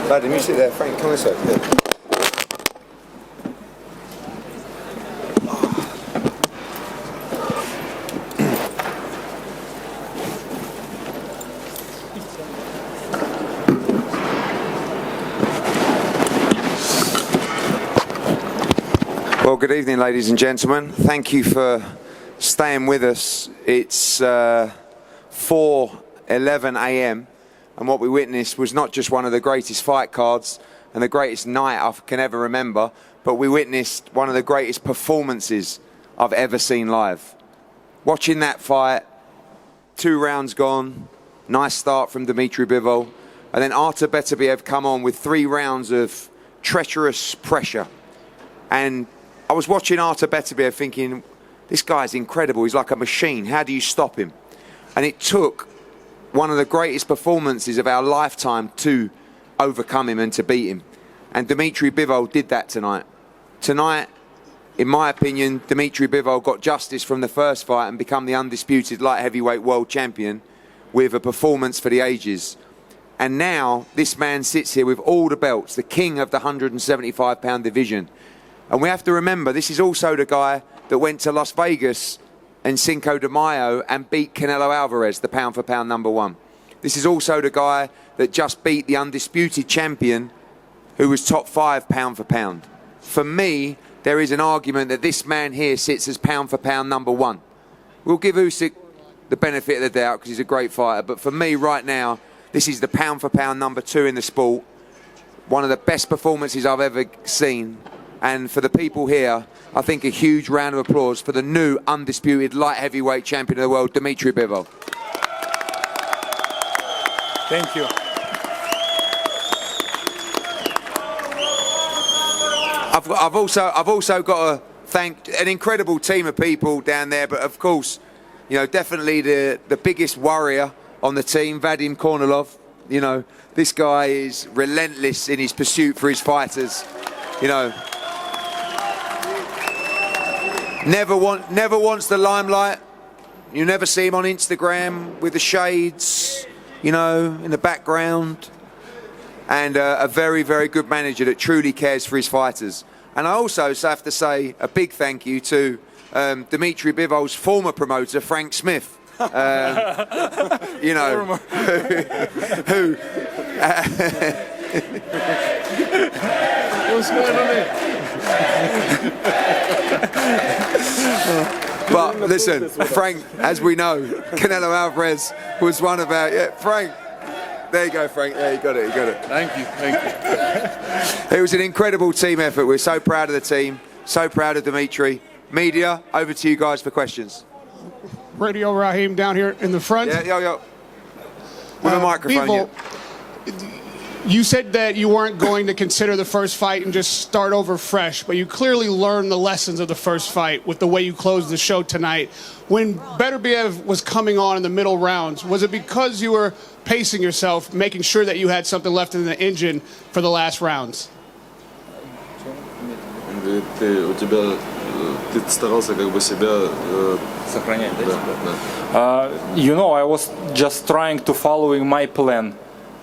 Vadim, you sit there. Frank, come this way. Yeah. Well, good evening, ladies and gentlemen. Thank you for staying with us. It's 4:11 a.m. and what we witnessed was not just one of the greatest fight cards and the greatest night I can ever remember, but we witnessed one of the greatest performances I've ever seen live. Watching that fight, 2 rounds gone, nice start from Dmitry Bivol, and then Artur Beterbiev come on with 3 rounds of treacherous pressure. And I was watching Artur Beterbiev thinking, this guy's incredible, he's like a machine, how do you stop him? And it took one of the greatest performances of our lifetime to overcome him and to beat him. And Dmitry Bivol did that tonight. Tonight, in my opinion, Dmitry Bivol got justice from the first fight and become the undisputed light heavyweight world champion with a performance for the ages. And now, this man sits here with all the belts, the king of the 175-pound division. And we have to remember, this is also the guy that went to Las Vegas and Cinco de Mayo and beat Canelo Alvarez, the pound-for-pound #1. This is also the guy that just beat the undisputed champion who was top 5 pound-for-pound. For me, there is an argument that this man here sits as pound-for-pound #1. We'll give Usyk the benefit of the doubt because he's a great fighter, but for me right now, this is the pound-for-pound #2 in the sport. One of the best performances I've ever seen. And for the people here, I think a huge round of applause for the new undisputed light heavyweight champion of the world, Dmitry Bivol. Thank you. I've also got to thank an incredible team of people down there, but of course, you know, definitely the biggest warrior on the team, Vadim Kornilov. You know, this guy is relentless in his pursuit for his fighters. You know, never wants the limelight. You never see him on Instagram with the shades, you know, in the background. And a very, very good manager that truly cares for his fighters. And I also have to say a big thank you to Dmitry Bivol's former promoter, Frank Smith. You know, who but listen, Frank, as we know, Canelo Alvarez was one of our... Yeah, Frank. There you go, Frank. Yeah, you got it, you got it. Thank you, thank you. It was an incredible team effort. We're so proud of the team, so proud of Dmitry. Media, over to you guys for questions. Radio Raheem down here in the front. Yeah. With a microphone, Bivol, you said that you weren't going to consider the first fight and just start over fresh, but you clearly learned the lessons of the first fight with the way you closed the show tonight. When Beterbiev was coming on in the middle rounds, was it because you were pacing yourself, making sure that you had something left in the engine for the last rounds? Ты старался как бы себя сохранять, да? You know, I was just trying to following my plan,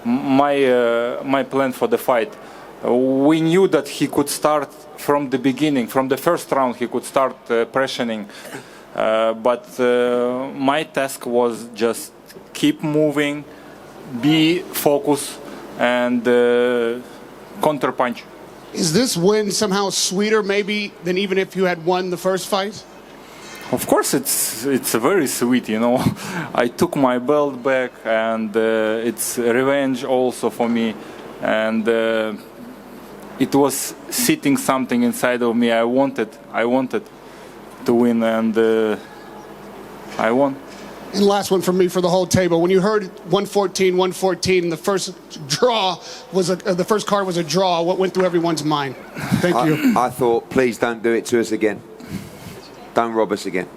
my plan for the fight. We knew that he could start from the beginning, from the first round. He could start pressuring, but my task was just keep moving, be focused, and counter punch. Is this win somehow sweeter maybe than even if you had won the first fight? Of course it's very sweet, you know. I took my belt back and it's revenge also for me, and it was sitting something inside of me. I wanted to win, and I won. And last one from me for the whole table. When you heard 114, the first draw was the first card was a draw. What went through everyone's mind? Thank you. I thought, please don't do it to us again. Don't rob us again.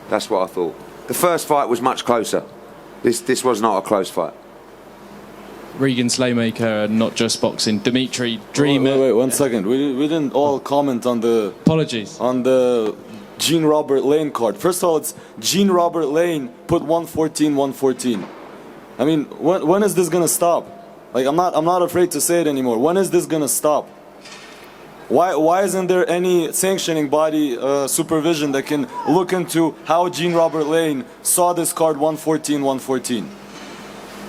That's what I thought. The first fight was much closer. This was not a close fight. Regan Slaymaker, not just boxing. Dmitry, dreamer. Wait, 1 second. We didn't all comment on the... Apologies. On the Jean Robert Lane card. First of all, it's Jean Robert Lane put 114. I mean, when is this gonna stop? Like I'm not afraid to say it anymore. When is this gonna stop? Why isn't there any sanctioning body supervision that can look into how Jean-Robert Lane saw this card 114-114?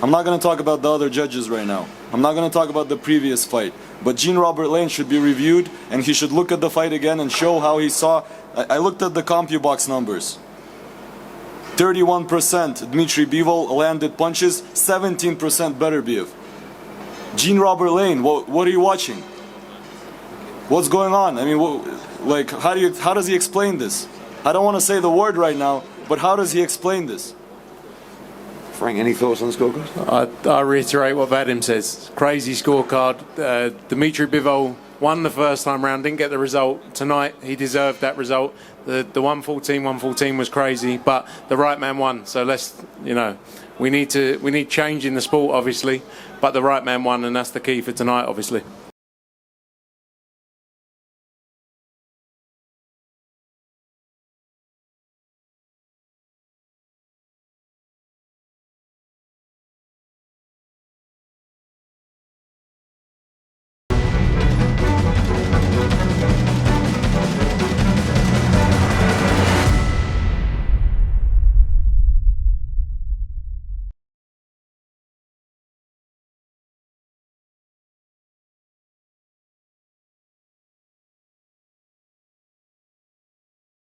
I'm not going to talk about the other judges right now. I'm not going to talk about the previous fight. But Jean-Robert Lane should be reviewed, and he should look at the fight again and show how he saw. I looked at the CompuBox numbers. 31% Dmitry Bivol landed punches, 17% Beterbiev. Jean-Robert Lane, what are you watching? What's going on? I mean, how does he explain this? I don't want to say the word right now, but how does he explain this? Frank, any thoughts on the scorecard? I reiterate what Vadim says. Crazy scorecard. Dmitry Bivol won the first time round, didn't get the result tonight. He deserved that result. The 114 was crazy, but the right man won. So we need change in the sport, obviously, but the right man won, and that's the key for tonight, obviously.